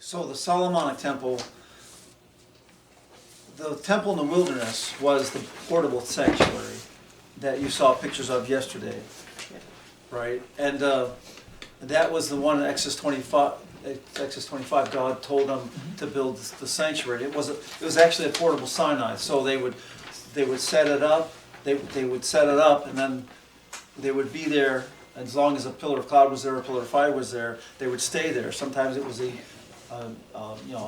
So the Solomonic temple, the temple in the wilderness was the portable sanctuary that you saw pictures of yesterday, right? And that was the one in Exodus 25. Exodus 25, God told them to build the sanctuary. It was actually a portable Sinai. So they would set it up. They would set it up, and then they would be there as long as a pillar of cloud was there, a pillar of fire was there. They would stay there. Sometimes it was a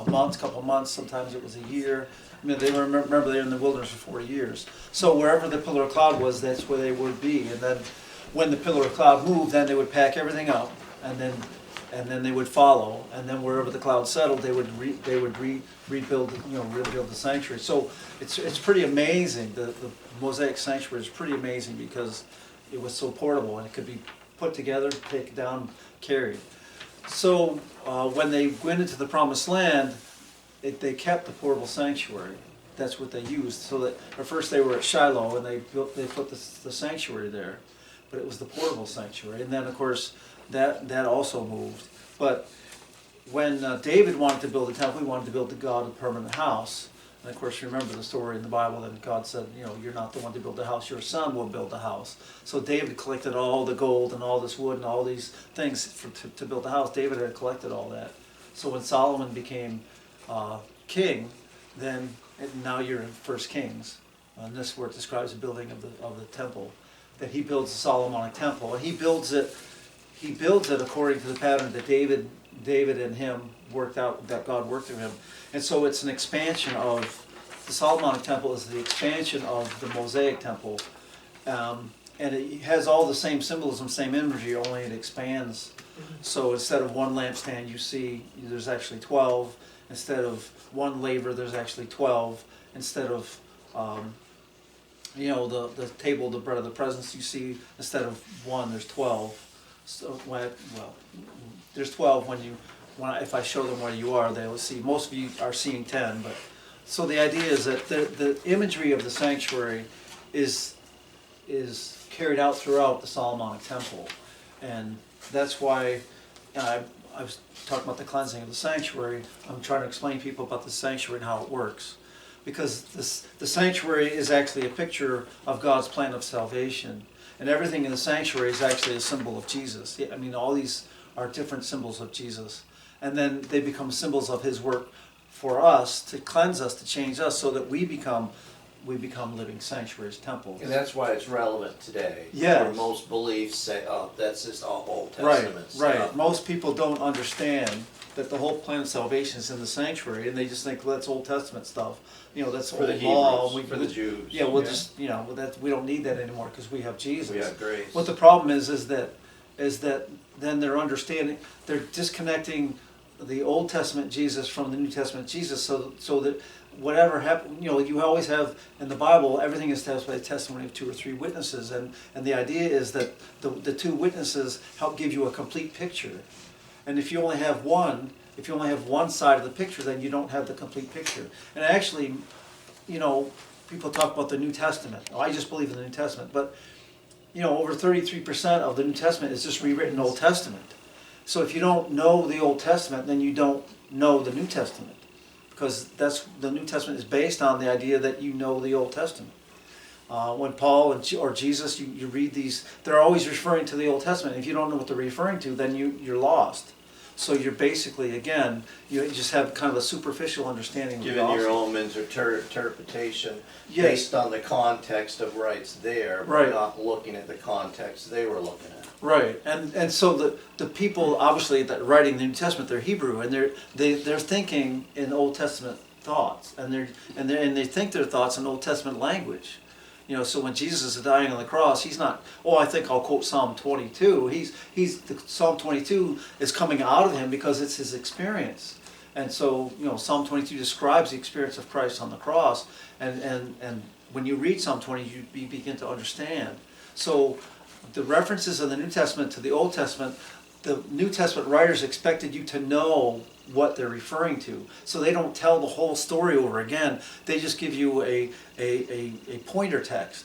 month, couple of months. Sometimes it was a year. I mean, they remember they were in the wilderness for 40 years. So wherever the pillar of cloud was, that's where they would be. And then when the pillar of cloud moved, then they would pack everything up, and then they would follow. And then wherever the cloud settled, they would rebuild the sanctuary. So it's pretty amazing. The Mosaic sanctuary is pretty amazing because it was so portable and it could be put together, taken down, carried. So when they went into the promised land, they kept the portable sanctuary. That's what they used. So that at first they were at Shiloh and they put the sanctuary there, but it was the portable sanctuary. And then of course that also moved. But when David wanted to build a temple, he wanted to build the God a permanent house. And of course, you remember the story in the Bible that God said, you're not the one to build the house, your son will build the house. So David collected all the gold and all this wood and all these things to build the house. David had collected all that. So when Solomon became king, then now you're in 1 Kings. And this is where it describes the building of the temple. That he builds the Solomonic temple, and he builds it according to the pattern that David and him worked out, that God worked through him. And so it's an expansion of, the Solomonic temple is the expansion of the Mosaic temple. And it has all the same symbolism, same imagery, only it expands. So instead of one lampstand, you see there's actually 12. Instead of one laver, there's actually 12. Instead of the table, the bread of the presence, you see instead of one, there's 12. So there's 12 if I show them where you are, they will see. Most of you are seeing 10, but so the idea is that the imagery of the sanctuary is carried out throughout the Solomonic temple, and that's why I was talking about the cleansing of the sanctuary. I'm trying to explain to people about the sanctuary and how it works, because the sanctuary is actually a picture of God's plan of salvation, and everything in the sanctuary is actually a symbol of Jesus. I mean, all these are different symbols of Jesus. And then they become symbols of his work for us, to cleanse us, to change us, so that we become living sanctuaries, temples. And that's why it's relevant today. Yes. Where most beliefs say, oh, that's just all Old Testament stuff. Right. Most people don't understand that the whole plan of salvation is in the sanctuary, and they just think, well, that's Old Testament stuff. That's for the old law. Hebrews, for the Jews. Yeah, we'll just, that we don't need that anymore because we have Jesus. We have grace. What the problem is that then they're disconnecting the Old Testament Jesus from the New Testament Jesus, so that whatever happened, you always have in the Bible, everything is tested by the testimony of 2 or 3 witnesses, and the idea is that the 2 witnesses help give you a complete picture. And if you only have one side of the picture, then you don't have the complete picture. And actually, people talk about the New Testament. Oh, I just believe in the New Testament, but over 33% of the New Testament is just rewritten Old Testament. So if you don't know the Old Testament, then you don't know the New Testament, because the New Testament is based on the idea that you know the Old Testament. When Paul or Jesus, you read these, they're always referring to the Old Testament. If you don't know what they're referring to, then you're lost. So you're basically, again, you just have kind of a superficial understanding of the Giving your gospel. own interpretation Yes. based on the context of rights there, but Right. not looking at the context they were looking at. Right, and so the people obviously that writing the New Testament, they're Hebrew, and they're thinking in Old Testament thoughts, and they think their thoughts in Old Testament language. So when Jesus is dying on the cross, he's not, I think I'll quote Psalm 22. Psalm 22 is coming out of him because it's his experience. And so, Psalm 22 describes the experience of Christ on the cross, and when you read Psalm 20, you begin to understand. So the references of the New Testament to the Old Testament, the New Testament writers expected you to know what they're referring to. So they don't tell the whole story over again. They just give you a pointer text.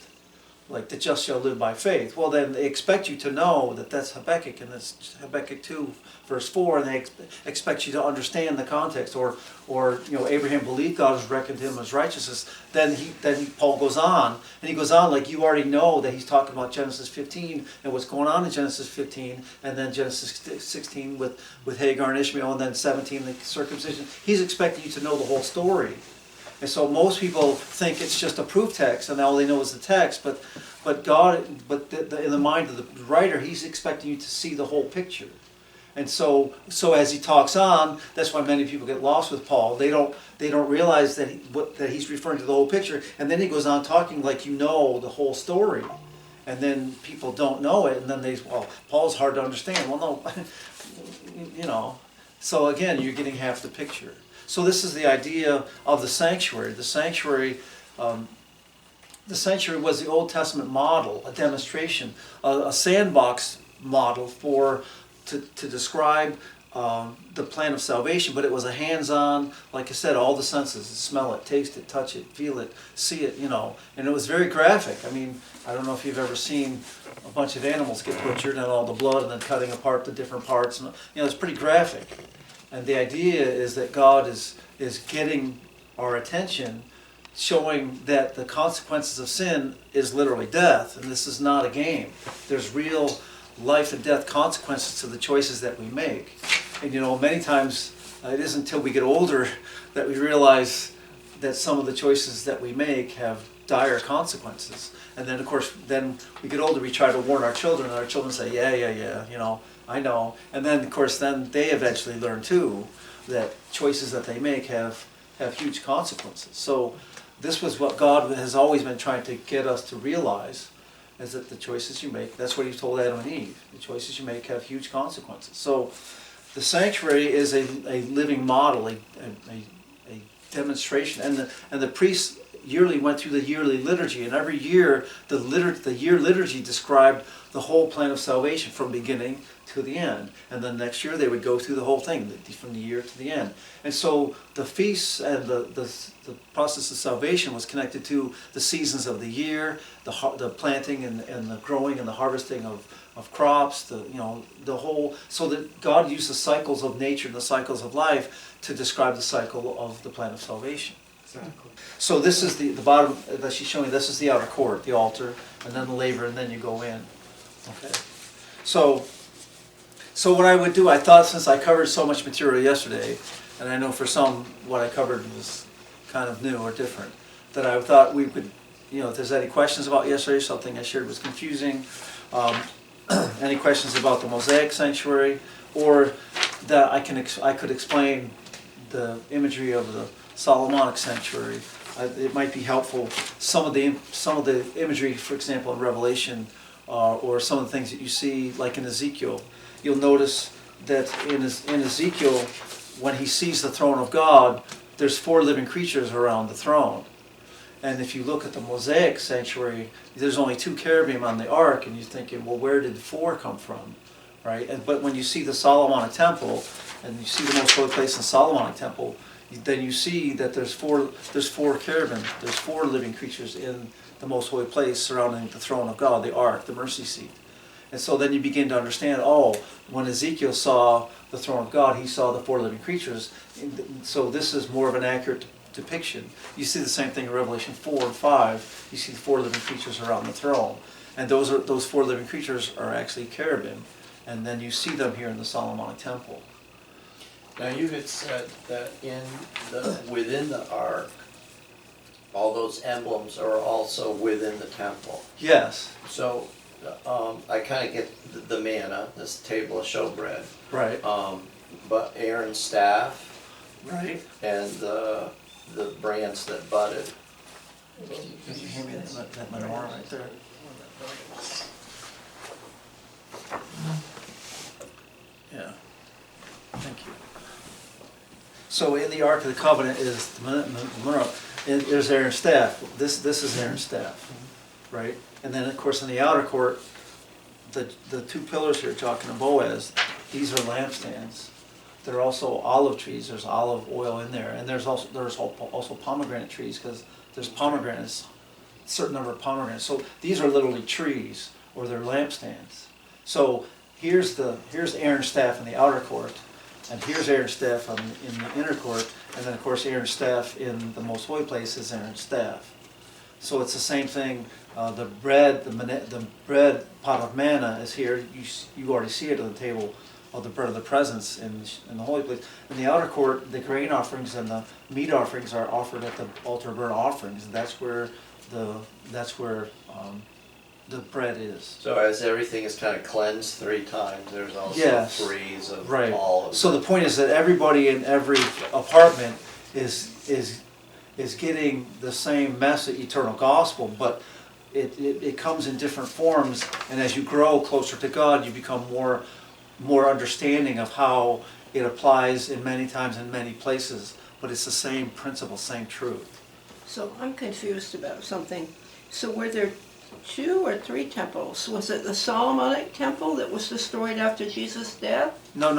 like the just shall live by faith. Well, then they expect you to know that that's Habakkuk, and that's Habakkuk 2, verse 4, and they expect you to understand the context. Or Abraham believed God was reckoned to him as righteousness. Then Paul goes on, and he goes on like you already know that he's talking about Genesis 15 and what's going on in Genesis 15, and then Genesis 16 with Hagar and Ishmael, and then 17 the circumcision. He's expecting you to know the whole story. And so most people think it's just a proof text, and all they know is the text. But God, in the mind of the writer, he's expecting you to see the whole picture. And so as he talks on, that's why many people get lost with Paul. They don't realize that he's referring to the whole picture, and then he goes on talking like you know the whole story, and then people don't know it, and then Paul's hard to understand. Well, no, So again, you're getting half the picture. So this is the idea of the sanctuary. The sanctuary was the Old Testament model, a demonstration, a sandbox model to describe the plan of salvation. But it was a hands-on, like I said, all the senses: smell it, taste it, touch it, feel it, see it. And it was very graphic. I mean, I don't know if you've ever seen a bunch of animals get butchered and all the blood, and then cutting apart the different parts. And it's pretty graphic. And the idea is that God is getting our attention, showing that the consequences of sin is literally death, and this is not a game. There's real life and death consequences to the choices that we make. And many times it isn't until we get older that we realize that some of the choices that we make have dire consequences. And then, of course, then we get older, we try to warn our children, and our children say, yeah, I know. And then, of course, then they eventually learn too that choices that they make have huge consequences. So this was what God has always been trying to get us to realize, is that the choices you make, that's what he told Adam and Eve, the choices you make have huge consequences. So the sanctuary is a living model, a demonstration. And the priests yearly went through the yearly liturgy, and every year the year liturgy described the whole plan of salvation from beginning to the end. And then next year they would go through the whole thing from the year to the end. And so the feasts and the process of salvation was connected to the seasons of the year, the planting and the growing and the harvesting of crops, the whole, so that God used the cycles of nature and the cycles of life to describe the cycle of the plan of salvation. Exactly. So this is the bottom that she's showing. This is the outer court, the altar, and then the laver, and then you go in. Okay. So what I would do, I thought, since I covered so much material yesterday, and I know for some what I covered was kind of new or different, that I thought we could, if there's any questions about yesterday, something I shared was confusing, any questions about the Mosaic sanctuary, or that I could explain the imagery of the Solomonic sanctuary. It might be helpful. Some of the imagery, for example, in Revelation, or some of the things that you see, like in Ezekiel, you'll notice that in Ezekiel, when he sees the throne of God, there's 4 living creatures around the throne. And if you look at the Mosaic sanctuary, there's only 2 cherubim on the ark, and you're thinking, well, where did 4 come from, right? But when you see the Solomonic temple, and you see the most holy place in the Solomonic temple, then you see that there's 4 cherubim, there's 4 living creatures in the most holy place surrounding the throne of God, the ark, the mercy seat. And so then you begin to understand, when Ezekiel saw the throne of God, he saw the 4 living creatures. So this is more of an accurate depiction. You see the same thing in Revelation 4 and 5. You see the 4 living creatures around the throne. And those 4 living creatures are actually cherubim. And then you see them here in the Solomonic temple. Now you had said that within the ark, all those emblems are also within the temple. Yes. So I kind of get the manna, this table of showbread. Right. But Aaron's staff. Right. And the branch that budded. Can you hand me that menorah right there? Yeah. Thank you. So in the Ark of the Covenant is the menorah. There's Aaron's staff. This is Aaron's staff, right? And then, of course, in the outer court, the 2 pillars here, Joachim and Boaz, these are lampstands. There are also olive trees. There's olive oil in there, and there's also pomegranate trees, because there's pomegranates certain number of pomegranates. So these are literally trees, or they're lampstands. So here's Aaron's staff in the outer court, and here's Aaron's staff in the inner court, and then of course Aaron's staff in the most holy place is Aaron's staff. So it's the same thing. The bread pot of manna is here. You already see it on the table of the bread of the presence in the holy place. In the outer court, the grain offerings and the meat offerings are offered at the altar of burnt offerings. And that's where the bread is. So as everything is kind of cleansed 3 times, there's also Yes. freeze of Right. all of So it. the point is that everybody in every apartment is getting the same message, eternal gospel, but it comes in different forms, and as you grow closer to God, you become more understanding of how it applies in many times in many places, but it's the same principle, same truth. So I'm confused about something. So were there 2 or 3 temples? Was it the Solomonic temple that was destroyed after Jesus' death? No,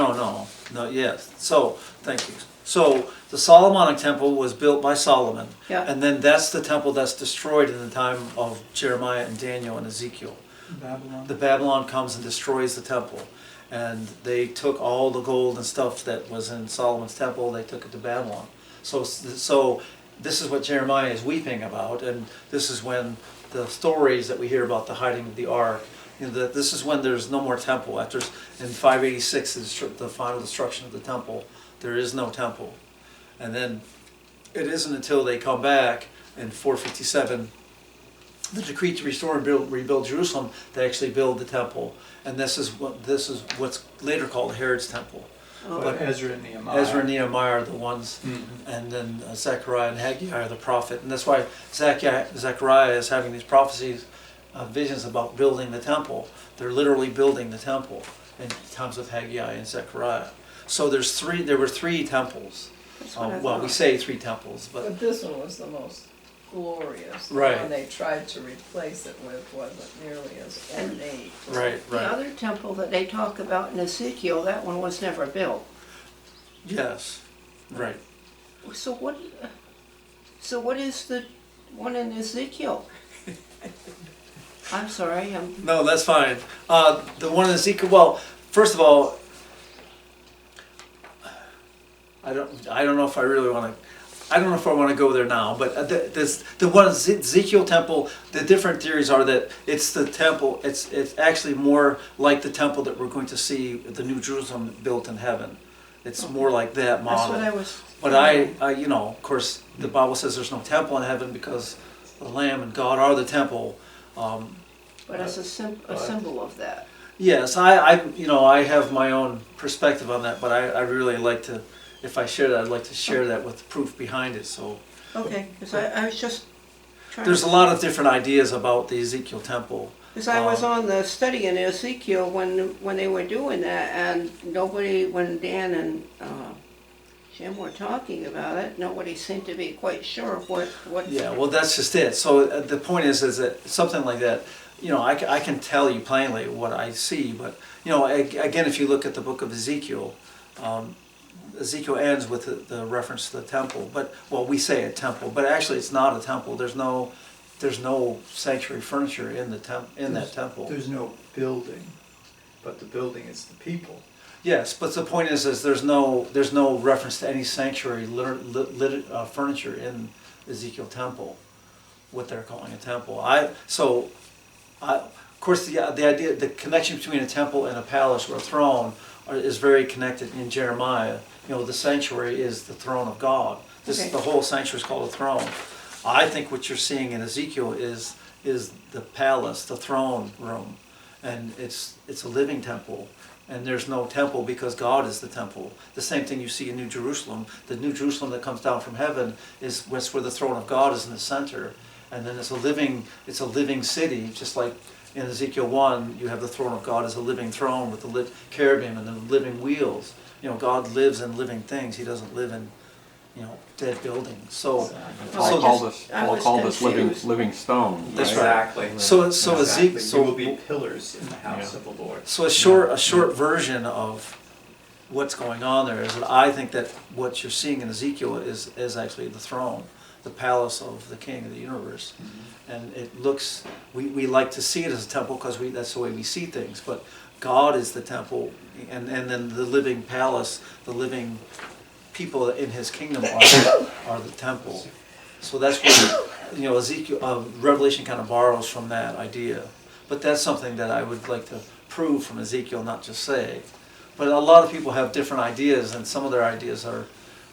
yes. So, thank you. So, the Solomonic temple was built by Solomon, Yeah. and then that's the temple that's destroyed in the time of Jeremiah and Daniel and Ezekiel. Babylon. The Babylon comes and destroys the temple, and they took all the gold and stuff that was in Solomon's temple, they took it to Babylon. So this is what Jeremiah is weeping about, and this is when the stories that we hear about the hiding of the ark, this is when there's no more temple. After in 586, the final destruction of the temple, there is no temple. And then it isn't until they come back in 457, the decree to restore and rebuild Jerusalem, they actually build the temple. And this is what's later called Herod's temple. Oh, But Ezra and Nehemiah. Ezra and Nehemiah are the ones, and then Zechariah and Haggai are the prophet. And that's why Zechariah is having these prophecies, visions about building the temple. They're literally building the temple in times with Haggai and Zechariah. So there were 3 temples. that's what I Well, we thought. say 3 temples, but But this one was the most glorious. The Right. one they tried to replace it with wasn't nearly as ornate. right. The other temple that they talk about in Ezekiel, that one was never built. Yes, right. So what is the one in Ezekiel? I'm sorry, No, that's fine. The one in Ezekiel. Well, first of all, I don't know if I really want to. I don't know if I want to go there now. But the one Ezekiel temple. The different theories are that it's the temple. It's actually more like the temple that we're going to see at the New Jerusalem built in heaven. It's more like that model. that's what I was. But I, of course, the Bible says there's no temple in heaven because the Lamb and God are the temple. But it's a symbol of that. Yes, I have my own perspective on that, but I really like to, if I share that, I'd like to share that with proof behind it. So Okay, because I was just trying. there's a lot of different ideas about the Ezekiel temple. Because I was on the study in Ezekiel when they were doing that, and when Dan and Jim were talking about it, nobody seemed to be quite sure of what. Yeah, well, that's just it. So the point is that something like that, I can tell you plainly what I see, but again, if you look at the book of Ezekiel, Ezekiel ends with the reference to the temple. But we say a temple, but actually it's not a temple. There's no sanctuary furniture in that temple. There's no building, but the building is the people. Yes, but the point is there's no reference to any sanctuary furniture in Ezekiel temple, what they're calling a temple. Of course, the idea, the connection between a temple and a palace or a throne is very connected in Jeremiah. The sanctuary is the throne of God. Okay. The whole sanctuary is called a throne. I think what you're seeing in Ezekiel is the palace, the throne room, and it's a living temple. And there's no temple because God is the temple. The same thing you see in New Jerusalem. The New Jerusalem that comes down from heaven is where the throne of God is in the center. And then it's a living city, just like in Ezekiel 1, you have the throne of God as a living throne with the cherubim and the living wheels. God lives in living things. He doesn't live in, dead buildings. So, Well, Paul called this confused. living stone. That's right? Exactly. so Exactly. Ezekiel. You will be pillars in the house of the Lord. So a short version of what's going on there is that I think that what you're seeing in Ezekiel is actually the throne. the palace of the King of the universe. And it looks, we like to see it as a temple because that's the way we see things, but God is the temple, and then the living palace, the living people in his kingdom are the temple. So that's where, Ezekiel, Revelation kind of borrows from that idea. But that's something that I would like to prove from Ezekiel, not just say. But a lot of people have different ideas, and some of their ideas are,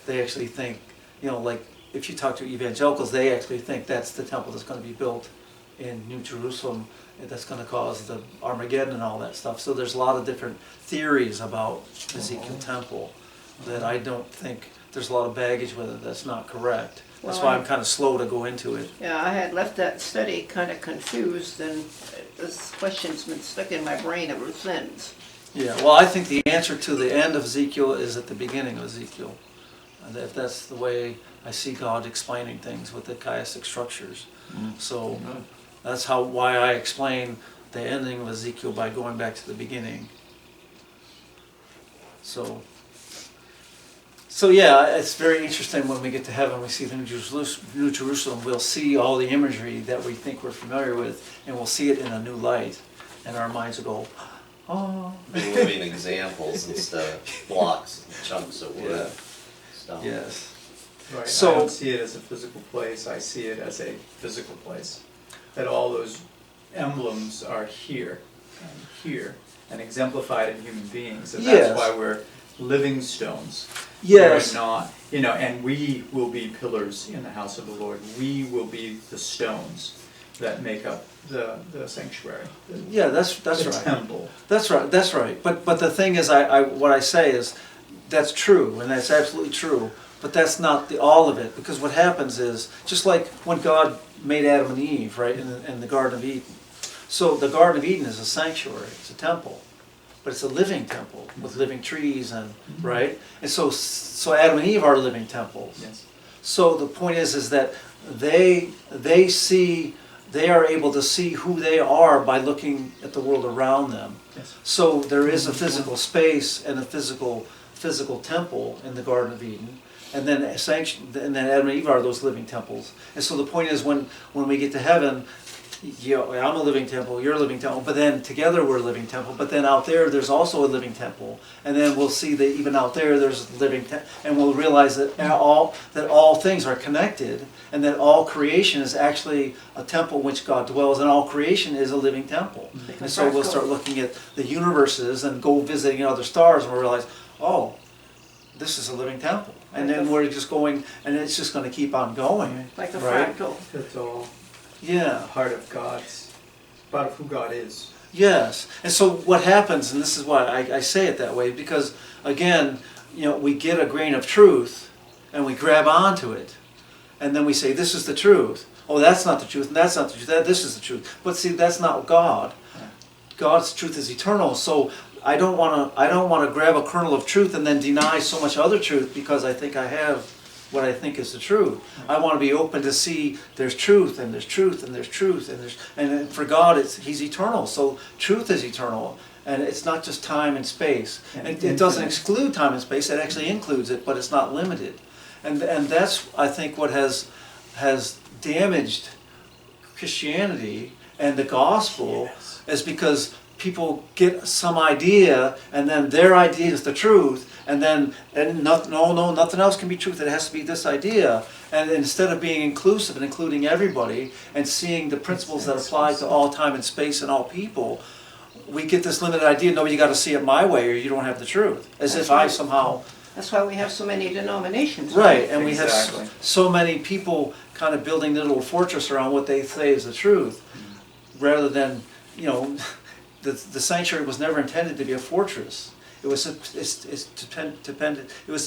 they actually think, like if you talk to evangelicals, they actually think that's the temple that's going to be built in New Jerusalem, that's going to cause the Armageddon and all that stuff. So there's a lot of different theories about Ezekiel temple that I don't think, there's a lot of baggage with it that's not correct. That's why I'm kind of slow to go into it. Yeah, I had left that study kind of confused, and this question's been stuck in my brain ever since. Yeah, well, I think the answer to the end of Ezekiel is at the beginning of Ezekiel. And if that's the way I see God explaining things with the chiastic structures. So that's why I explain the ending of Ezekiel by going back to the beginning. So yeah, it's very interesting when we get to heaven, we see the New Jerusalem, we'll see all the imagery that we think we're familiar with, and we'll see it in a new light, and our minds will go, oh. Living examples instead of blocks and chunks of wood. Stone. Yes. Right, So- I don't see it as a physical place, I see it as a physical place. That all those emblems are here and exemplified in human beings. And Yes. that's why we're living stones. Yes. We're not, and we will be pillars in the house of the Lord. We will be the stones that make up the sanctuary, Yeah, that's the right. temple. That's right. But the thing is, what I say is, that's true, and that's absolutely true. But that's not all of it, because what happens is, just like when God made Adam and Eve, right, in the Garden of Eden. So the Garden of Eden is a sanctuary, it's a temple, but it's a living temple with living trees and right. And so Adam and Eve are living temples. Yes. So the point is that they are able to see who they are by looking at the world around them. Yes. So there is a physical space and a physical temple in the Garden of Eden, and then Adam and Eve are those living temples. And so the point is, when we get to heaven, I'm a living temple, you're a living temple, but then together we're a living temple. But then out there's also a living temple, and then we'll see that even out there's a living temple, and we'll realize that all things are connected, and that all creation is actually a temple in which God dwells, and all creation is a living temple. And so we'll start looking at the universes and go visiting other stars, and we'll realize, oh, this is a living temple. And then we're just going, and it's just going to keep on going. Like a right? fractal. It's all Yeah. part of who God is. Yes. And so what happens, and this is why I say it that way, because again, we get a grain of truth and we grab onto it. And then we say, this is the truth. Oh, that's not the truth, and that's not the truth. This is the truth. But see, that's not God. God's truth is eternal. So I don't want to grab a kernel of truth and then deny so much other truth because I think I have what I think is the truth. I want to be open to see there's truth and there's truth and there's truth and for God He's eternal. So truth is eternal, and it's not just time and space. And it doesn't exclude time and space. It actually includes it, but it's not limited. And that's I think what has damaged Christianity and the gospel is because people get some idea, and then their idea is the truth, and nothing else can be truth. It has to be this idea. And instead of being inclusive and including everybody and seeing the principles that apply to all time and space and all people, we get this limited idea. No, you got to see it my way, or you don't have the truth. As if I somehow. That's why we have so many denominations. Right, and we Exactly. have so many people kind of building their little fortress around what they say is the truth, rather than, the sanctuary was never intended to be a fortress. It was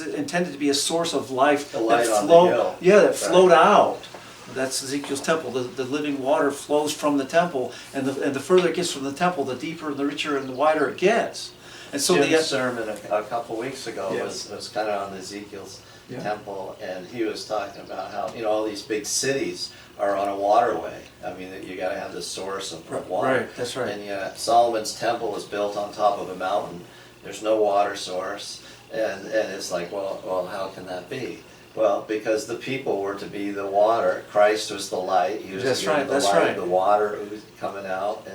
intended to be a source of life The light that on the flowed. hill. Yeah, that flowed out. That's Ezekiel's temple. The living water flows from the temple, and the further it gets from the temple, the deeper and the richer and the wider it gets. And so Jim's sermon a couple weeks ago Yes. was kind of on Ezekiel's Yeah. temple, and he was talking about how all these big cities are on a waterway. I mean, you got to have the source of water. Right, that's right. And yet Solomon's temple is built on top of a mountain. There's no water source, and it's like, well, how can that be? Well, because the people were to be the water, Christ was the light, he was That's to be right, the that's light, right. the water was coming out,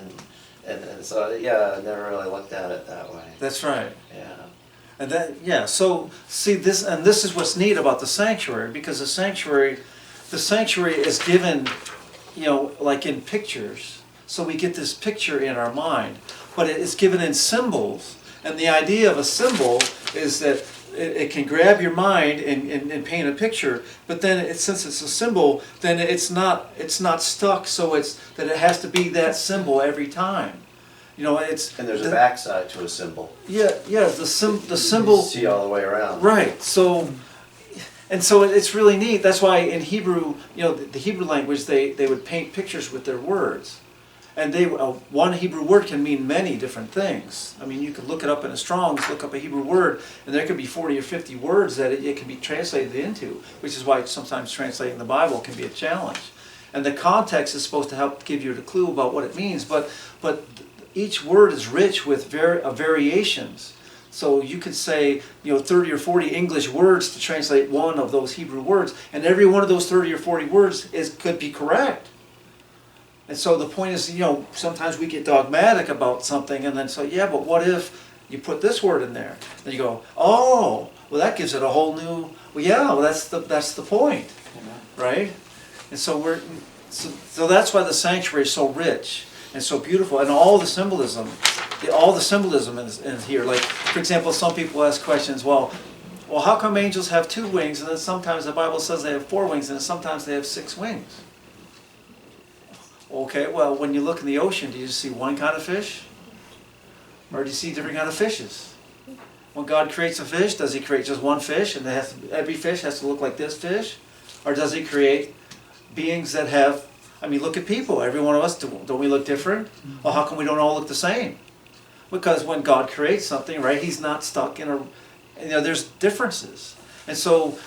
and so, yeah, I never really looked at it that way, That's right. yeah. And that, yeah, so see this, and this is what's neat about the sanctuary, because the sanctuary is given, you know, like in pictures. So we get this picture in our mind, but it is given in symbols. And the idea of a symbol is that it can grab your mind and paint a picture, but then since it's a symbol, then it's not stuck, so it's that it has to be that symbol every time. You know, it's And there's a backside to a symbol. yeah, the You symbol. see all the way around. Right. So, and so it's really neat. That's why in Hebrew, you know, the Hebrew language, they would paint pictures with their words, and one Hebrew word can mean many different things. I mean, you could look it up in a Strong's, look up a Hebrew word, and there could be 40 or 50 words that it can be translated into, which is why sometimes translating the Bible can be a challenge. And the context is supposed to help give you a clue about what it means, but each word is rich with variations. So you could say, you know, 30 or 40 English words to translate one of those Hebrew words, and every one of those 30 or 40 words could be correct. And so the point is, you know, sometimes we get dogmatic about something, and then say, yeah, but what if you put this word in there? Then you go, oh, well, that gives it a whole new. Well, yeah, well, that's the point, right? And so so that's why the sanctuary is so rich and so beautiful, and all the symbolism is in here. Like, for example, some people ask questions, well, how come angels have 2 wings, and then sometimes the Bible says they have 4 wings, and then sometimes they have 6 wings? Okay, well, when you look in the ocean, do you see one kind of fish? Or do you see different kind of fishes? When God creates a fish, does he create just one fish, and every fish has to look like this fish? Or does he create beings that have, I mean, look at people. Every one of us, don't we look different? Well, how come we don't all look the same? Because when God creates something, right, he's not stuck in you know, there's differences. And so,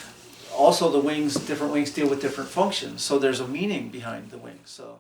also the wings, different wings deal with different functions. So there's a meaning behind the wings. So.